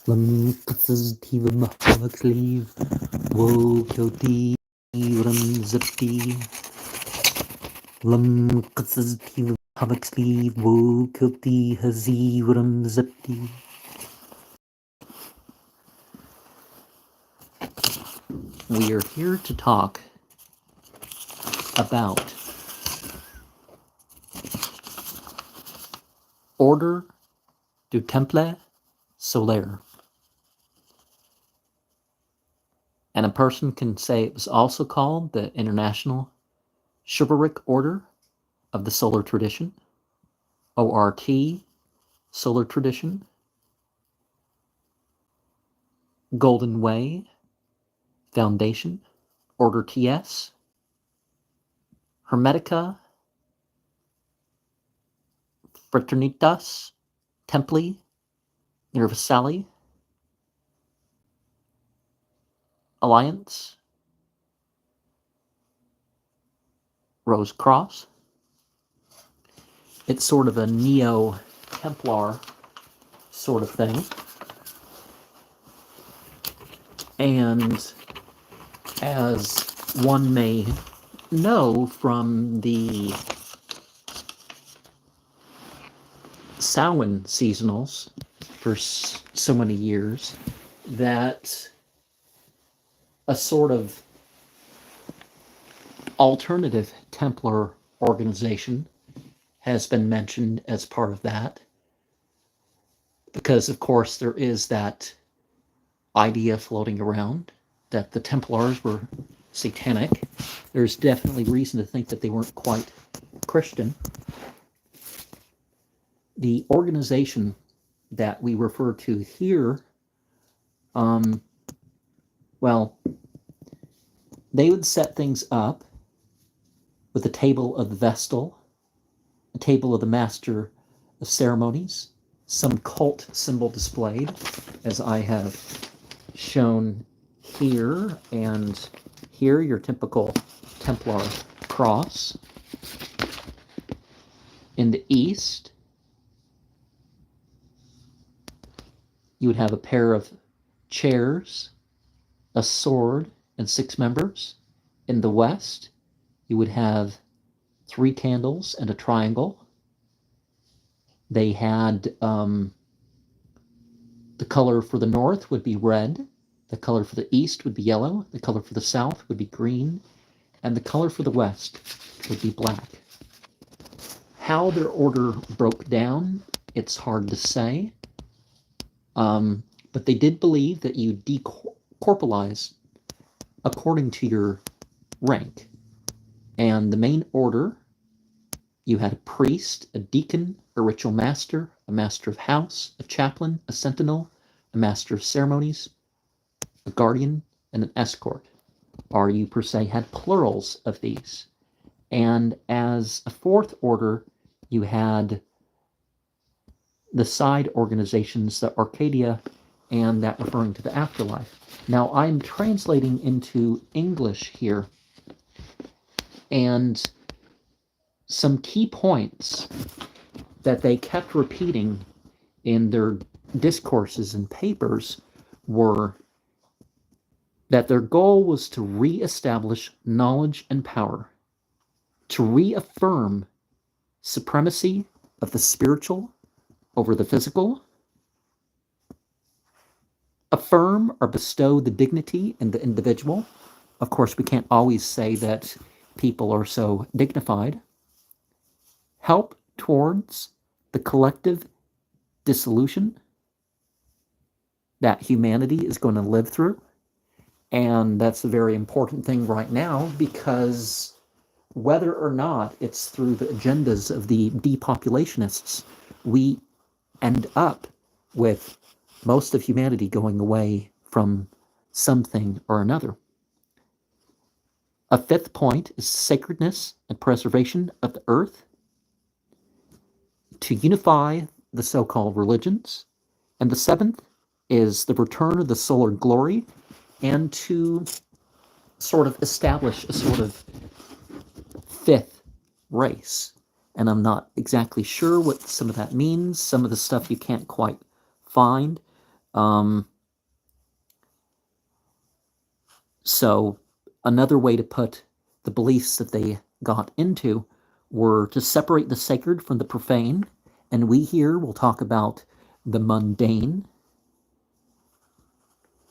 Lam sleeve, woe kilti, ram zipti. Lam sleeve, woe kilti, hazi, ram zipti. We are here to talk about Ordre du Temple Solaire. And a person can say it was also called the International Chivalric Order of the Solar Tradition, ORT, Solar Tradition, Golden Way Foundation, Order TS, Hermetica, Fraternitas, Templi, Universali, Alliance, Rose Cross. It's sort of a Neo-Templar sort of thing. And as one may know from the Samhain seasonals for so many years, that a sort of alternative Templar organization has been mentioned as part of that, because of course there is that idea floating around that the Templars were satanic. There's definitely reason to think that they weren't quite Christian. The organization that we refer to here, well, they would set things up with a table of the Vestal, a table of the Master of Ceremonies, some cult symbol displayed, as I have shown here, and here your typical Templar cross. In the east, you would have a pair of chairs, a sword, and 6 members. In the west, you would have 3 candles and a triangle. They had the color for the north would be red, the color for the east would be yellow, the color for the south would be green, and the color for the west would be black. How their order broke down, it's hard to say. But they did believe that you decorporalize according to your rank. And the main order, you had a priest, a deacon, a ritual master, a master of house, a chaplain, a sentinel, a master of ceremonies, a guardian, and an escort. Or you per se had plurals of these. And as a fourth order, you had the side organizations, the Arcadia, and that referring to the afterlife. Now I'm translating into English here, and some key points that they kept repeating in their discourses and papers were that their goal was to reestablish knowledge and power, to reaffirm supremacy of the spiritual over the physical, affirm or bestow the dignity in the individual. Of course, we can't always say that people are so dignified. Help towards the collective dissolution that humanity is going to live through. And that's a very important thing right now, because whether or not it's through the agendas of the depopulationists, we end up with most of humanity going away from something or another. A fifth point is sacredness and preservation of the earth, to unify the so-called religions. And the seventh is the return of the solar glory, and to sort of establish a sort of fifth race. And I'm not exactly sure what some of that means. Some of the stuff you can't quite find. So another way to put the beliefs that they got into were to separate the sacred from the profane. And we here will talk about the mundane,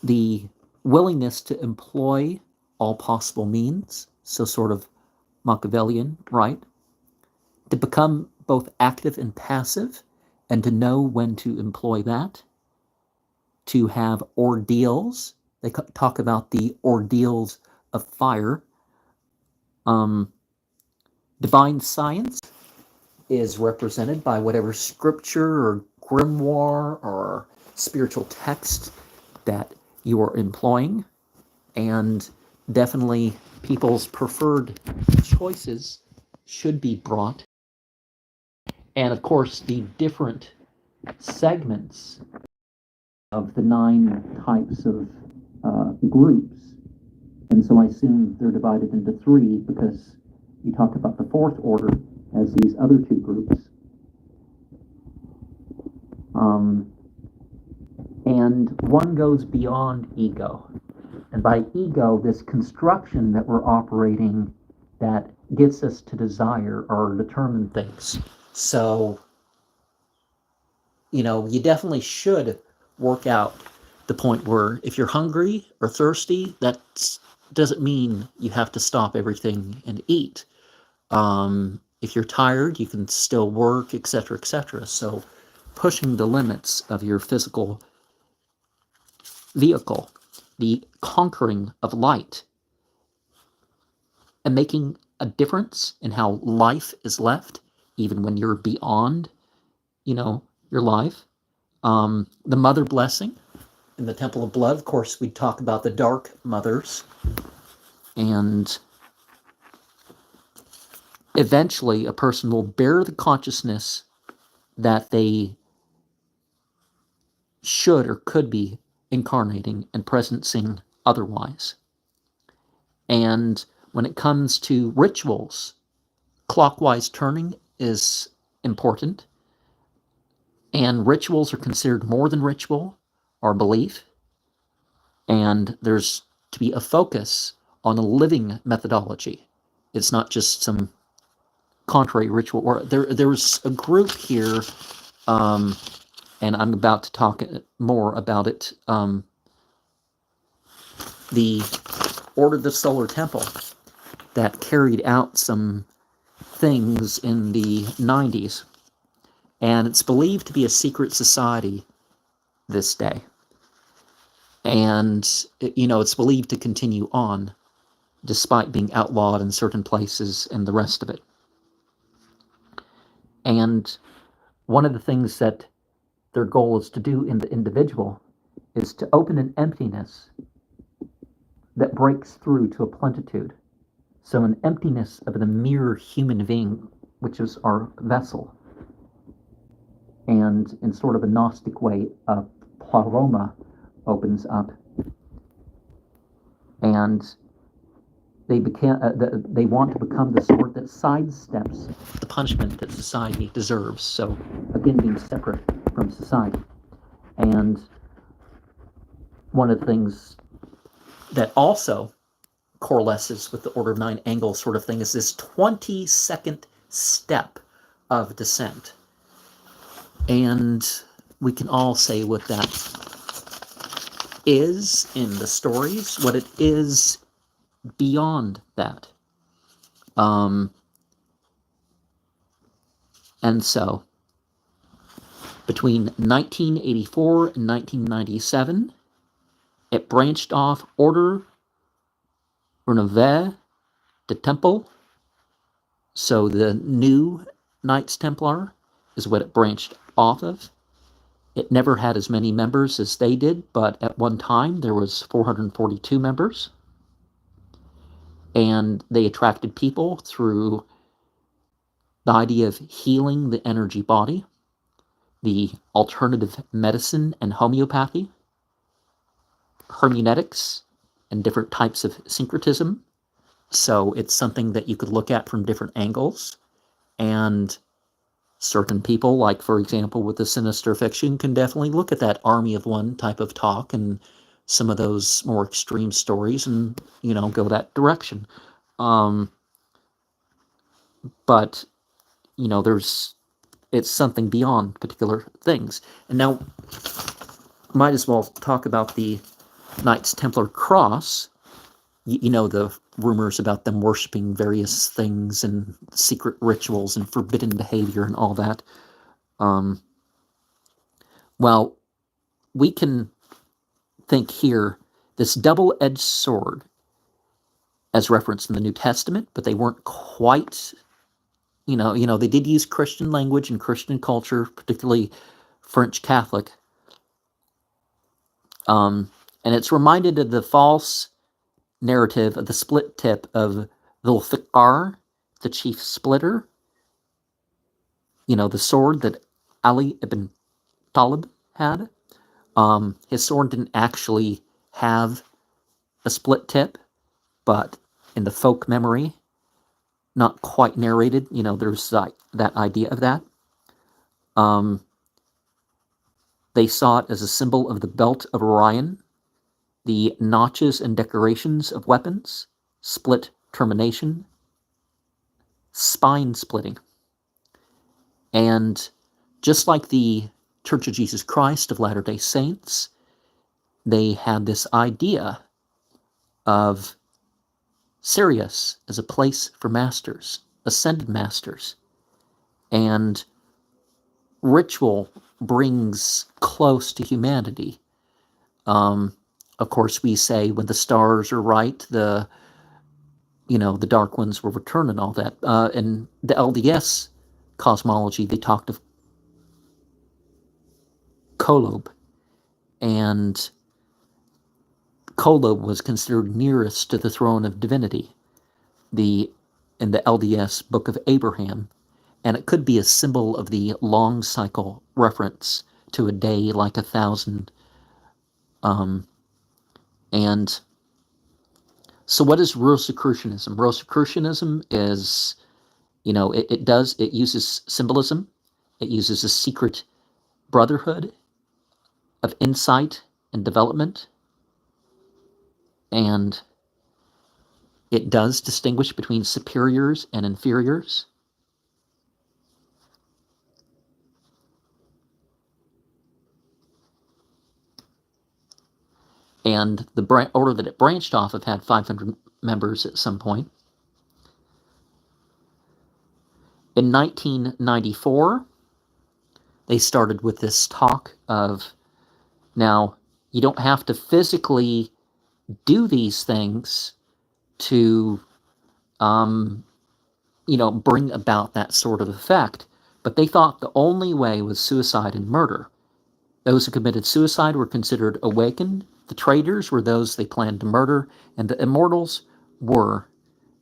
the willingness to employ all possible means, so sort of Machiavellian, right? To become both active and passive, and to know when to employ that. To have ordeals. They talk about the ordeals of fire. Divine science is represented by whatever scripture or grimoire or spiritual text that you are employing. And definitely people's preferred choices should be brought. And of course, the different segments of the 9 types of groups. And so I assume they're divided into 3 because you talk about the 4th order as these other 2 groups. And one goes beyond ego. And by ego, this construction that we're operating that gets us to desire or determine things. So, you definitely should work out the point where if you're hungry or thirsty, that doesn't mean you have to stop everything and eat. If you're tired, you can still work, etc., etc. So pushing the limits of your physical vehicle, the conquering of light, and making a difference in how life is left, even when you're beyond, your life. The mother blessing in the Temple of Blood, of course, we talk about the dark mothers. And eventually a person will bear the consciousness that they should or could be incarnating and presencing otherwise. And when it comes to rituals, clockwise turning is important. And rituals are considered more than ritual or belief. And there's to be a focus on a living methodology. It's not just some contrary ritual. Or there's a group here, and I'm about to talk more about it. The Ordre du Temple that carried out some things in the 90s. And it's believed to be a secret society this day. And, it's believed to continue on despite being outlawed in certain places and the rest of it. And one of the things that their goal is to do in the individual is to open an emptiness that breaks through to a plenitude. So an emptiness of the mere human being, which is our vessel. And in sort of a Gnostic way, a pleroma opens up. And they want to become the sort that sidesteps the punishment that society deserves. So again, being separate from society. And one of the things that also coalesces with the Order of 9 angle sort of thing is this 22nd step of descent. And we can all say what that is in the stories, what it is beyond that. And so, between 1984 and 1997, it branched off Ordre du Temple. So the new Knights Templar is what it branched off of. It never had as many members as they did, but at one time there was 442 members. And they attracted people through the idea of healing the energy body, the alternative medicine and homeopathy, hermeneutics, and different types of syncretism. So it's something that you could look at from different angles. And certain people, like, for example, with the sinister fiction, can definitely look at that army of one type of talk and some of those more extreme stories and, go that direction. But, it's something beyond particular things. And now, might as well talk about the Knights Templar cross. The rumors about them worshiping various things and secret rituals and forbidden behavior and all that. Well, we can think here this double-edged sword as referenced in the New Testament, but they weren't quite, they did use Christian language and Christian culture, particularly French Catholic. And it's reminded of the false narrative of the split tip of Dhul-Fiqar, the chief splitter, the sword that Ali ibn Talib had. His sword didn't actually have a split tip, but in the folk memory, not quite narrated, there's that idea of that. They saw it as a symbol of the belt of Orion, the notches and decorations of weapons, split termination, spine splitting. And just like the Church of Jesus Christ of Latter-day Saints, they had this idea of Sirius as a place for masters, ascended masters. And ritual brings close to humanity. Of course, we say when the stars are right, the dark ones will return and all that. In the LDS cosmology, they talked of Kolob, and Kolob was considered nearest to the throne of divinity in the LDS Book of Abraham, and it could be a symbol of the long cycle reference to a day like 1,000. And so what is Rosicrucianism? Rosicrucianism is, it uses symbolism. It uses a secret brotherhood of insight and development. And it does distinguish between superiors and inferiors. And the order that it branched off of had 500 members at some point. In 1994, they started with this talk of, now, you don't have to physically do these things to, bring about that sort of effect. But they thought the only way was suicide and murder. Those who committed suicide were considered awakened. The traitors were those they planned to murder, and the immortals were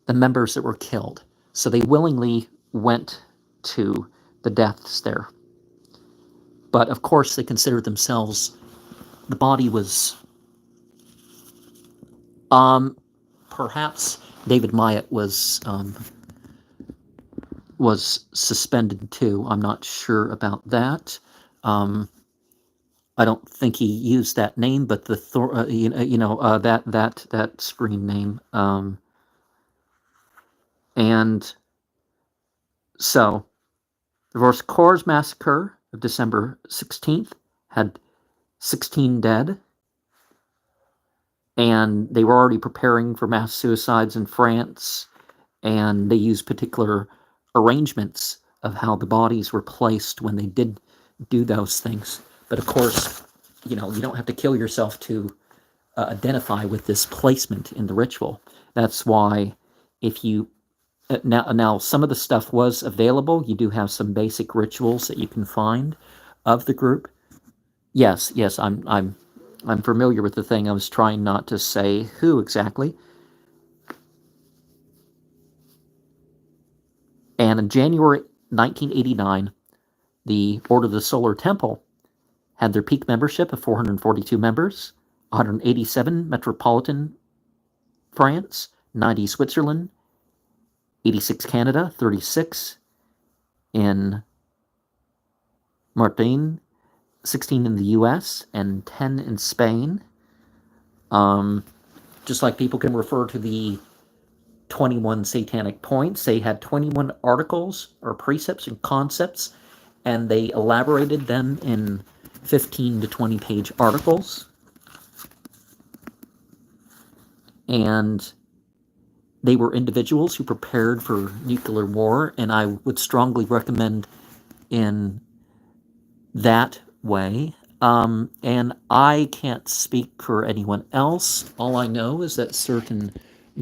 the members that were killed. So they willingly went to the deaths there. But of course, they considered themselves, the body was, perhaps David Myatt was suspended too. I'm not sure about that. I don't think he used that name, but the that screen name. And so, the Rosicrucians massacre of December 16th had 16 dead, and they were already preparing for mass suicides in France, and they used particular arrangements of how the bodies were placed when they did do those things. But of course, you don't have to kill yourself to identify with this placement in the ritual. That's why if you now some of the stuff was available. You do have some basic rituals that you can find of the group. Yes, I'm familiar with the thing. I was trying not to say who exactly. And in January 1989, the Ordre of the Solar Temple had their peak membership of 442 members, 187 metropolitan France, 90 Switzerland, 86 Canada, 36 in Martin, 16 in the US and 10 in Spain. Just like people can refer to the 21 satanic points, they had 21 articles or precepts and concepts, and they elaborated them in 15 to 20 page articles. And they were individuals who prepared for nuclear war, and I would strongly recommend in that way. And I can't speak for anyone else. All I know is that certain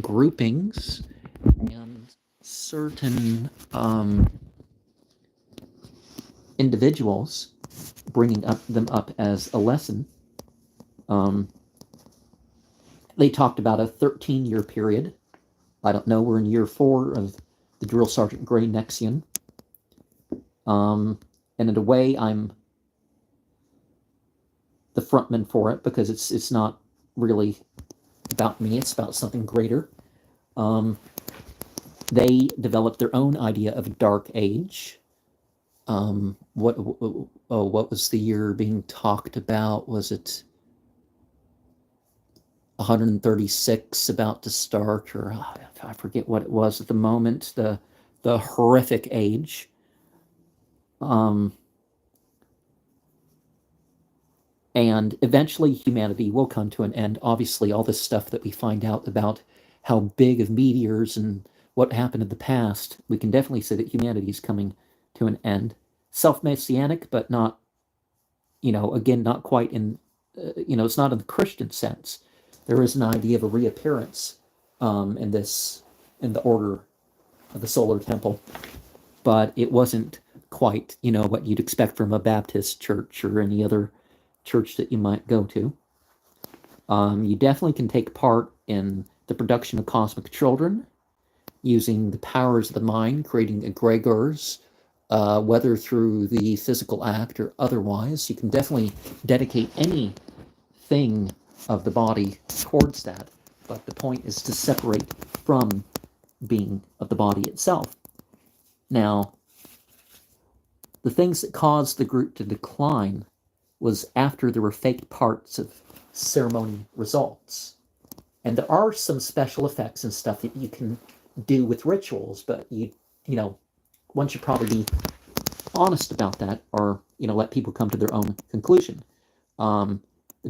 groupings and certain individuals, bringing them up as a lesson, they talked about a 13-year period. I don't know, we're in year 4 of the Drill Sergeant Gray Nexion. And in a way, I'm the frontman for it, because it's not really about me, it's about something greater. They developed their own idea of a dark age. What was the year being talked about? Was it 136 about to start, or I forget what it was at the moment, the horrific age. And eventually humanity will come to an end. Obviously, all this stuff that we find out about how big of meteors and what happened in the past, we can definitely say that humanity is coming to an end. Self-messianic, but not, again, not quite in, it's not in the Christian sense. There is an idea of a reappearance in the order of the Solar Temple, but it wasn't quite, what you'd expect from a Baptist church or any other church that you might go to. You definitely can take part in the production of cosmic children, using the powers of the mind, creating egregores, whether through the physical act or otherwise. You can definitely dedicate anything of the body towards that, but the point is to separate from being of the body itself. Now, the things that caused the group to decline was after there were faked parts of ceremony results. And there are some special effects and stuff that you can do with rituals, but one should probably be honest about that, or let people come to their own conclusion. The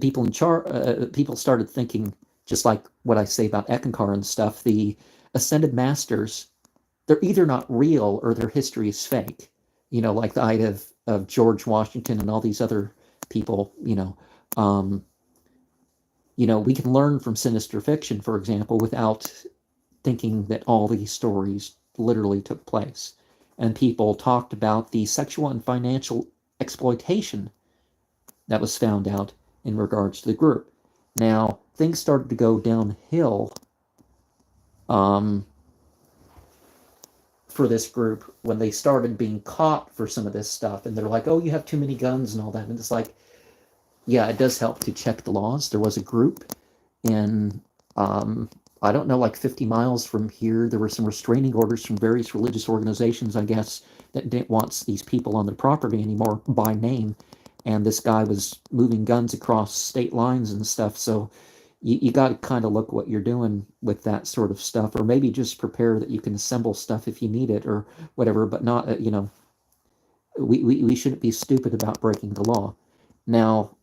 people in charge, people started thinking, just like what I say about Ekankar and stuff, the ascended masters, they're either not real or their history is fake. Like the idea of George Washington and all these other people. We can learn from sinister fiction, for example, without thinking that all these stories literally took place. And people talked about the sexual and financial exploitation that was found out in regards to the group. Now, things started to go downhill for this group when they started being caught for some of this stuff. And they're like, oh, you have too many guns and all that. And it's like, yeah, it does help to check the laws. There was a group in, I don't know, like 50 miles from here. There were some restraining orders from various religious organizations, I guess, that didn't want these people on their property anymore by name. And this guy was moving guns across state lines and stuff. So you got to kind of look what you're doing with that sort of stuff, or maybe just prepare that you can assemble stuff if you need it or whatever, but not, we shouldn't be stupid about breaking the law. Now,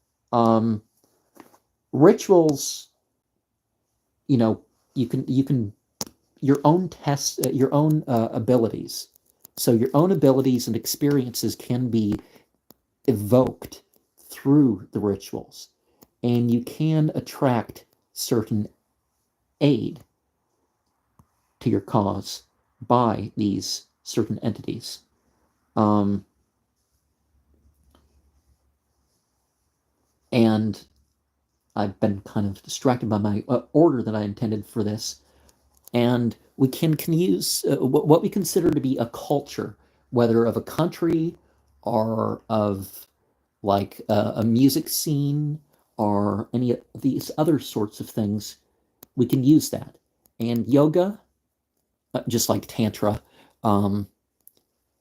rituals, you can your own test, your own abilities. So your own abilities and experiences can be evoked through the rituals, and you can attract certain aid to your cause by these certain entities. And I've been kind of distracted by my order that I intended for this. And we can use what we consider to be a culture, whether of a country or of like a music scene or any of these other sorts of things. We can use that. And yoga, just like Tantra,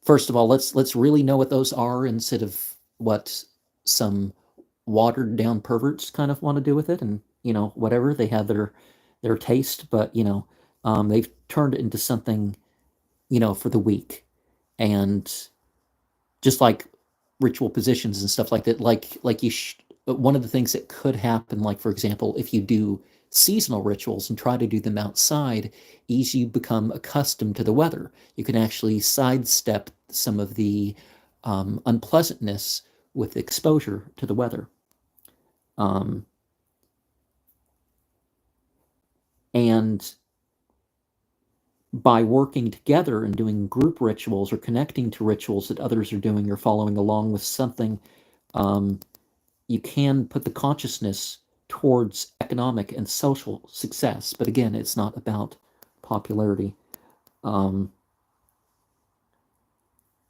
first of all, let's really know what those are instead of what some watered down perverts kind of want to do with it, and whatever, they have their taste, but they've turned it into something for the weak. And just like ritual positions and stuff like that, like one of the things that could happen, like for example, if you do seasonal rituals and try to do them outside, is you become accustomed to the weather. You can actually sidestep some of the unpleasantness with exposure to the weather. And by working together and doing group rituals or connecting to rituals that others are doing or following along with something, you can put the consciousness towards economic and social success. But again, it's not about popularity.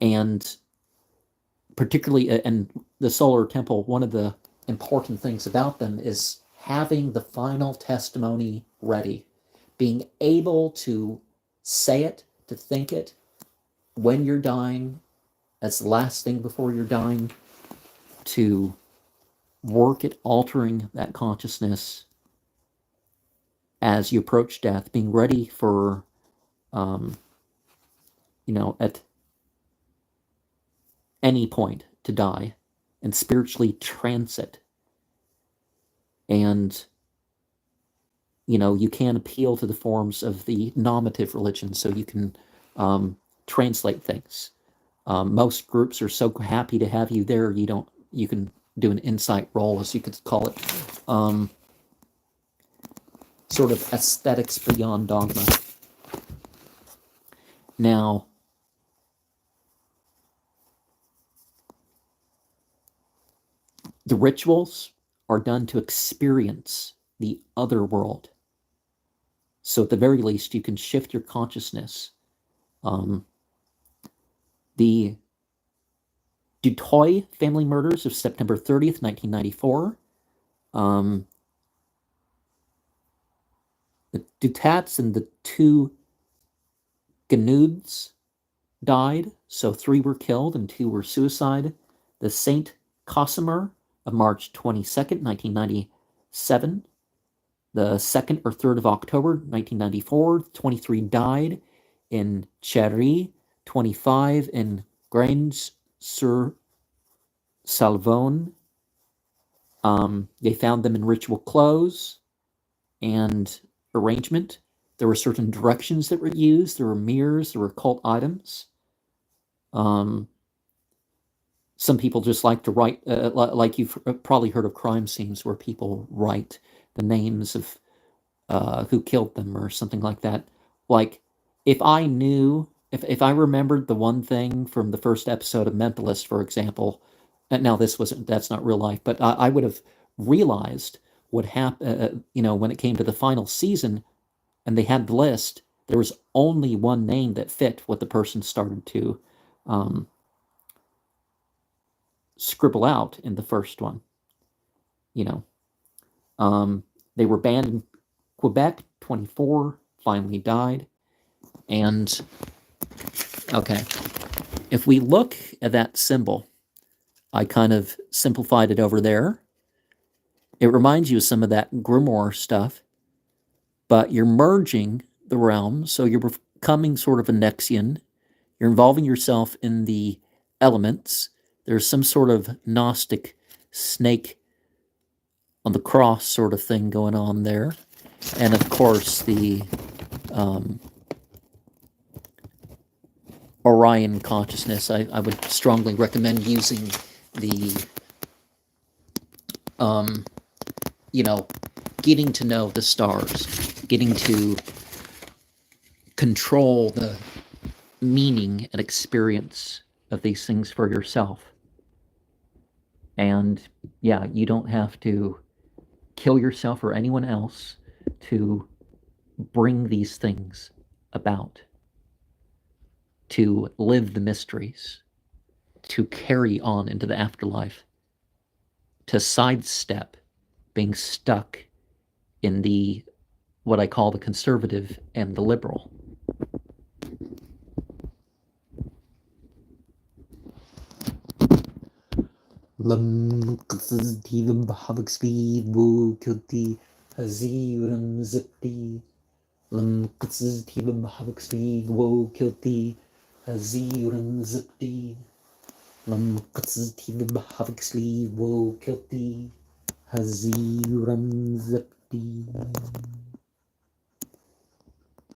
And particularly in the solar temple, one of the important things about them is having the final testimony ready, being able to say it, to think it when you're dying, as the last thing before you're dying, to work at altering that consciousness as you approach death, being ready for, at any point to die and spiritually transit. And you can appeal to the forms of the nominative religion, so you can translate things. Most groups are so happy to have you there. You can do an insight role, as you could call it, sort of aesthetics beyond dogma. Now, the rituals are done to experience the other world. So at the very least, you can shift your consciousness. The Dutoy family murders of September 30th, 1994. The Dutats and the two Ganouds died, so 3 were killed and 2 were suicide. The Saint Cosimer of March 22nd, 1997. The 2nd or 3rd of October, 1994, 23 died in Cherry, 25 in Granges-sur-Salvone. They found them in ritual clothes and arrangement. There were certain directions that were used. There were mirrors. There were occult items. Some people just like to write, like you've probably heard of crime scenes where people write the names of who killed them or something like that. Like, if I remembered the one thing from the first episode of Mentalist, for example, now that's not real life, but I would have realized what happened, when it came to the final season and they had the list, there was only one name that fit what the person started to scribble out in the first one. They were banned in Quebec, 24 finally died. And okay, if we look at that symbol, I kind of simplified it over there. It reminds you of some of that grimoire stuff, but you're merging the realms, so you're becoming sort of a Nexian. You're involving yourself in the elements. There's some sort of Gnostic snake on the cross sort of thing going on there. And of course, the Orion consciousness. I would strongly recommend using the, getting to know the stars, getting to control the meaning and experience of these things for yourself. And yeah, you don't have to kill yourself or anyone else to bring these things about, to live the mysteries, to carry on into the afterlife, to sidestep being stuck in the, what I call the conservative and the liberal. Lam Qaztivim Bahavik Speed Wo Kilti Haziram Zipti Lam Qaztivim Bahavik Speed Wo Kilti Haziram Zipti Lam Qaztivim Bahavik Speed Wo Kilti Haziram Zipti